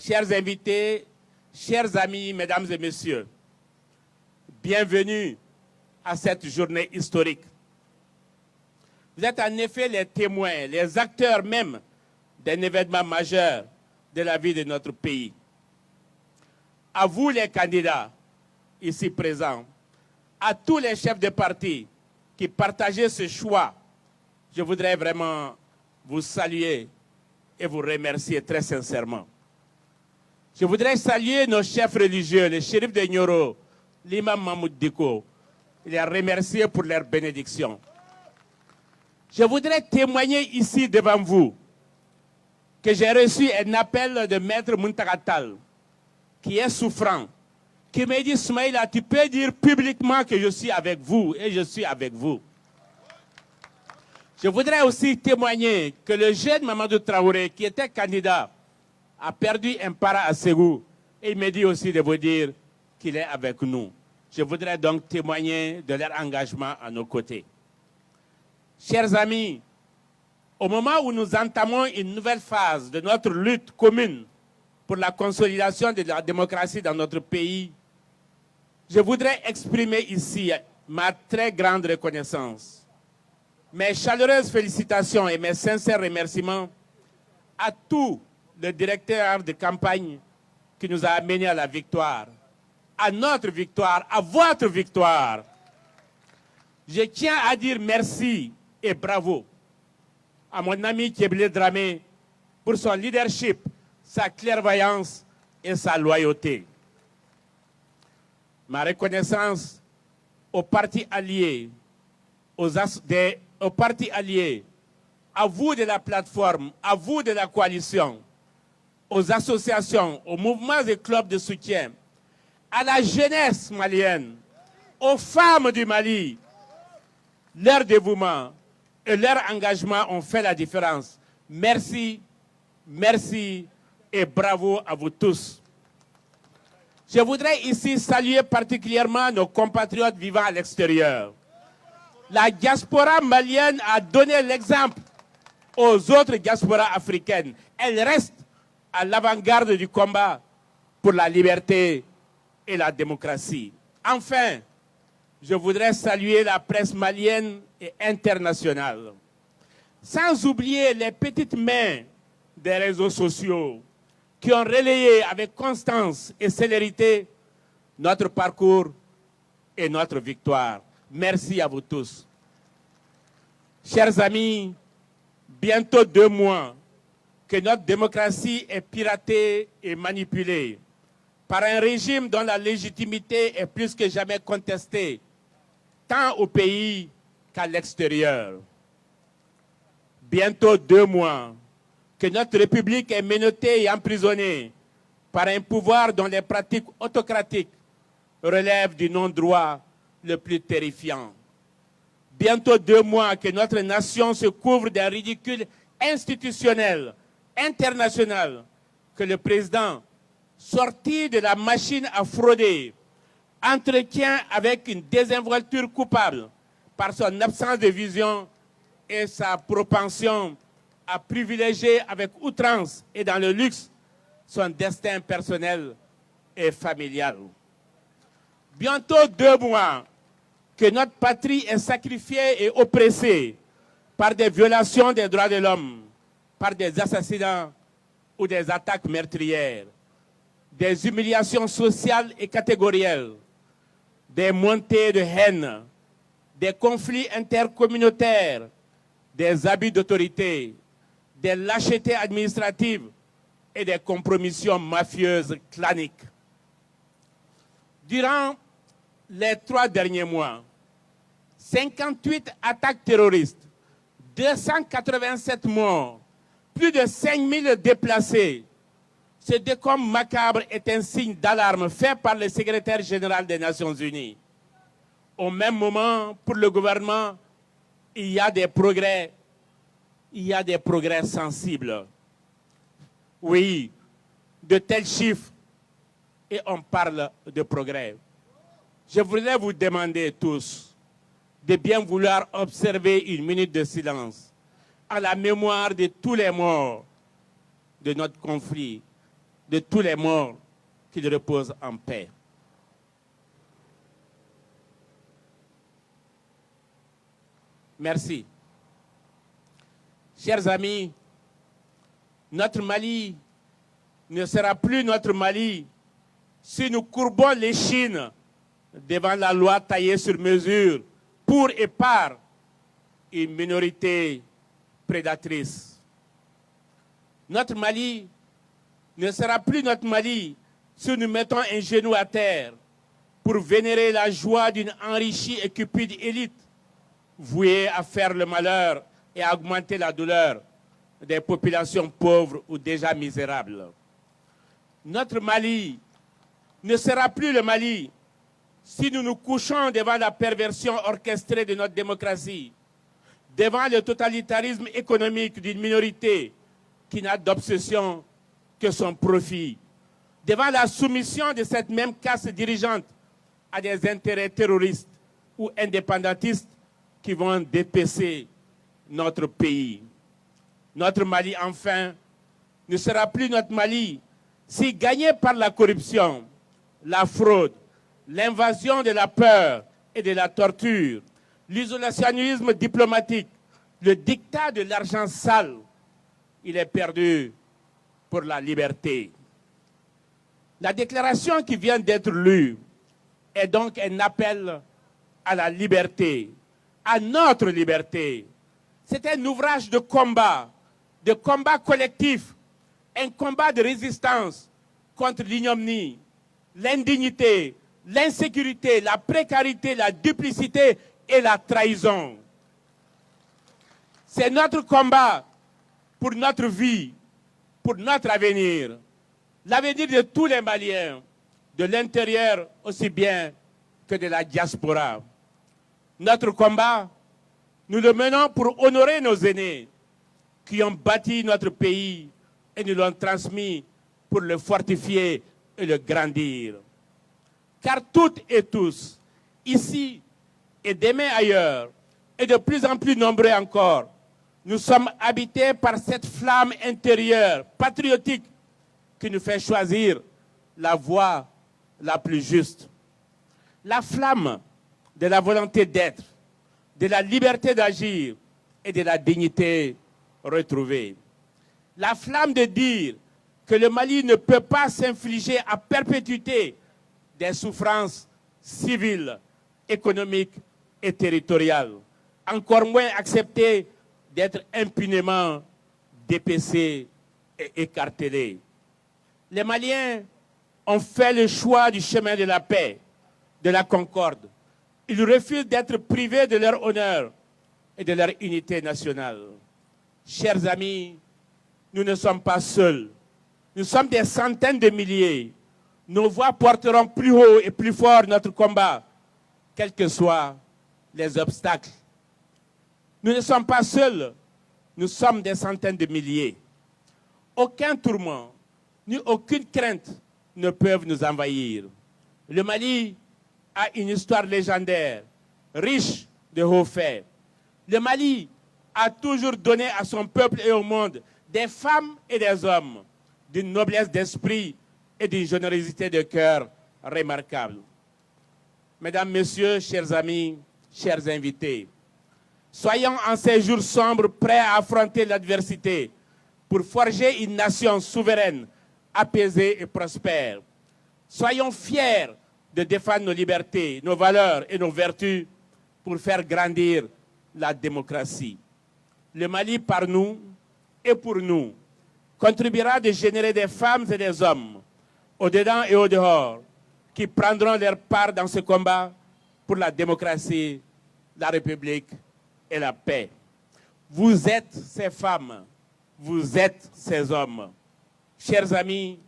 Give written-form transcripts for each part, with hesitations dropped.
chers invités, chers amis, mesdames et messieurs, bienvenue à cette journée historique. Vous êtes en effet les témoins, les acteurs même d'un événement majeur de la vie de notre pays. À vous les candidats ici présents, à tous les chefs de parti qui partageaient ce choix, je voudrais vraiment vous saluer et vous remercier très sincèrement. Je voudrais saluer nos chefs religieux, le shérif de Nioro, l'imam Mahmoud Diko, et les remercier pour leur bénédiction. Je voudrais témoigner ici devant vous que j'ai reçu un appel de Maître Muntagatal, qui est souffrant, qui me dit, Smaïla, tu peux dire publiquement que je suis avec vous, et je suis avec vous. Je voudrais aussi témoigner que le jeune Mamadou Traoré, qui était candidat, a perdu un parent à Ségou. Et il me dit aussi de vous dire qu'il est avec nous. Je voudrais donc témoigner de leur engagement à nos côtés. Chers amis, au moment où nous entamons une nouvelle phase de notre lutte commune pour la consolidation de la démocratie dans notre pays, je voudrais exprimer ici ma très grande reconnaissance, mes chaleureuses félicitations et mes sincères remerciements à tout le directeur de campagne qui nous a amenés à la victoire, à notre victoire, à votre victoire. Je tiens à dire merci et bravo à mon ami Kéblé Dramé pour son leadership, sa clairvoyance et sa loyauté. Ma reconnaissance aux partis alliés, aux partis alliés, à vous de la plateforme, à vous de la coalition, aux associations, aux mouvements et clubs de soutien, à la jeunesse malienne, aux femmes du Mali. Leur dévouement et leur engagement ont fait la différence. Merci, merci et bravo à vous tous. Je voudrais ici saluer particulièrement nos compatriotes vivant à l'extérieur. La diaspora malienne a donné l'exemple aux autres diasporas africaines. Elle reste à l'avant-garde du combat pour la liberté et la démocratie. Enfin, je voudrais saluer la presse malienne et internationale. Sans oublier les petites mains des réseaux sociaux qui ont relayé avec constance et célérité notre parcours et notre victoire. Merci à vous tous. Chers amis, bientôt 2 mois que notre démocratie est piratée et manipulée par un régime dont la légitimité est plus que jamais contestée, tant au pays qu'à l'extérieur. Bientôt 2 mois que notre République est menottée et emprisonnée par un pouvoir dont les pratiques autocratiques relèvent du non-droit le plus terrifiant. Bientôt 2 mois que notre nation se couvre d'un ridicule institutionnel, international, que le président, sorti de la machine à frauder, entretient avec une désinvolture coupable par son absence de vision et sa propension à privilégier avec outrance et dans le luxe son destin personnel et familial. Bientôt 2 mois que notre patrie est sacrifiée et oppressée par des violations des droits de l'homme, par des assassinats ou des attaques meurtrières, des humiliations sociales et catégorielles, des montées de haine, des conflits intercommunautaires, des abus d'autorité, des lâchetés administratives et des compromissions mafieuses claniques. Durant les 3 derniers mois, 58 attaques terroristes, 287 morts, plus de 5000 déplacés. Ce décompte macabre est un signe d'alarme fait par le secrétaire général des Nations Unies. Au même moment, pour le gouvernement, il y a des progrès sensibles. Oui, de tels chiffres, et on parle de progrès. Je voudrais vous demander tous de bien vouloir observer une minute de silence à la mémoire de tous les morts de notre conflit, de tous les morts, qu'il repose en paix. Merci. Chers amis, notre Mali ne sera plus notre Mali si nous courbons l'échine devant la loi taillée sur mesure pour et par une minorité prédatrice. Notre Mali ne sera plus notre Mali si nous mettons un genou à terre pour vénérer la joie d'une enrichie et cupide élite vouée à faire le malheur et à augmenter la douleur des populations pauvres ou déjà misérables. Notre Mali ne sera plus le Mali si nous nous couchons devant la perversion orchestrée de notre démocratie, devant le totalitarisme économique d'une minorité qui n'a d'obsession que son profit, devant la soumission de cette même caste dirigeante à des intérêts terroristes ou indépendantistes qui vont dépecer notre pays. Notre Mali, enfin, ne sera plus notre Mali si, gagné par la corruption, la fraude, l'invasion de la peur et de la torture, l'isolationnisme diplomatique, le diktat de l'argent sale, il est perdu pour la liberté. La déclaration qui vient d'être lue est donc un appel à la liberté, à notre liberté. C'est un ouvrage de combat collectif, un combat de résistance contre l'ignominie, l'indignité, l'insécurité, la précarité, la duplicité et la trahison. C'est notre combat pour notre vie, pour notre avenir, l'avenir de tous les Maliens, de l'intérieur aussi bien que de la diaspora. Notre combat, nous le menons pour honorer nos aînés qui ont bâti notre pays et nous l'ont transmis pour le fortifier et le grandir. Car toutes et tous, ici et demain ailleurs, et de plus en plus nombreux encore, nous sommes habités par cette flamme intérieure, patriotique, qui nous fait choisir la voie la plus juste. La flamme de la volonté d'être, de la liberté d'agir et de la dignité retrouvée. La flamme de dire que le Mali ne peut pas s'infliger à perpétuité des souffrances civiles, économiques et territoriales, encore moins accepter d'être impunément dépecés et écartelés. Les Maliens ont fait le choix du chemin de la paix, de la concorde. Ils refusent d'être privés de leur honneur et de leur unité nationale. Chers amis, nous ne sommes pas seuls. Nous sommes des centaines de milliers. Nos voix porteront plus haut et plus fort notre combat, quels que soient les obstacles. Nous ne sommes pas seuls. Nous sommes des centaines de milliers. Aucun tourment, ni aucune crainte ne peuvent nous envahir. Le Mali a une histoire légendaire, riche de hauts faits. Le Mali a toujours donné à son peuple et au monde des femmes et des hommes d'une noblesse d'esprit et d'une générosité de cœur remarquable. Mesdames, Messieurs, chers amis, chers invités, soyons en ces jours sombres prêts à affronter l'adversité pour forger une nation souveraine, apaisée et prospère. Soyons fiers de défendre nos libertés, nos valeurs et nos vertus pour faire grandir la démocratie. Le Mali, par nous et pour nous, contribuera de générer des femmes et des hommes, au-dedans et au-dehors, qui prendront leur part dans ce combat pour la démocratie, la République et la paix. Vous êtes ces femmes, vous êtes ces hommes. Chers amis,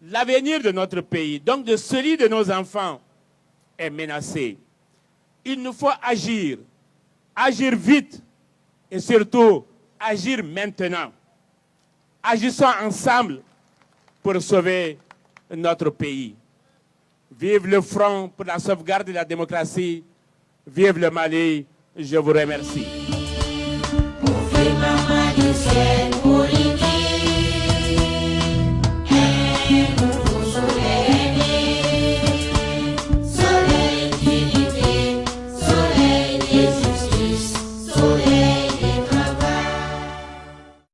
l'avenir de notre pays, donc de celui de nos enfants, est menacé. Il nous faut agir, agir vite et surtout agir maintenant. Agissons ensemble pour sauver notre pays. Vive le front pour la sauvegarde de la démocratie. Vive le Mali. Je vous remercie.